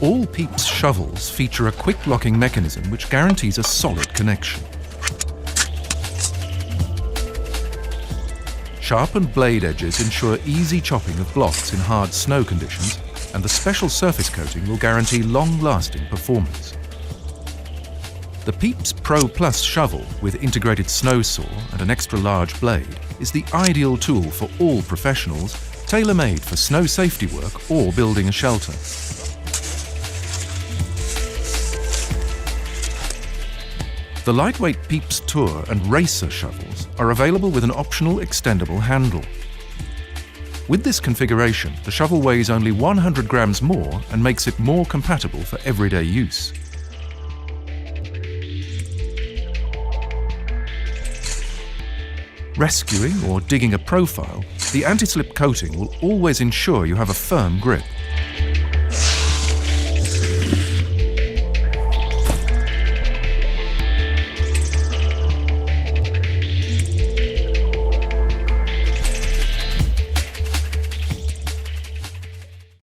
All Pieps shovels feature a quick locking mechanism which guarantees a solid connection. Sharpened blade edges ensure easy chopping of blocks in hard snow conditions, and the special surface coating will guarantee long-lasting performance. The Pieps Pro Plus shovel with integrated snow saw and an extra-large blade is the ideal tool for all professionals, tailor-made for snow safety work or building a shelter. The lightweight Pieps Tour and Racer shovels are available with an optional extendable handle. With this configuration, the shovel weighs only 100 grams more and makes it more compatible for everyday use. Rescuing or digging a profile, the anti-slip coating will always ensure you have a firm grip.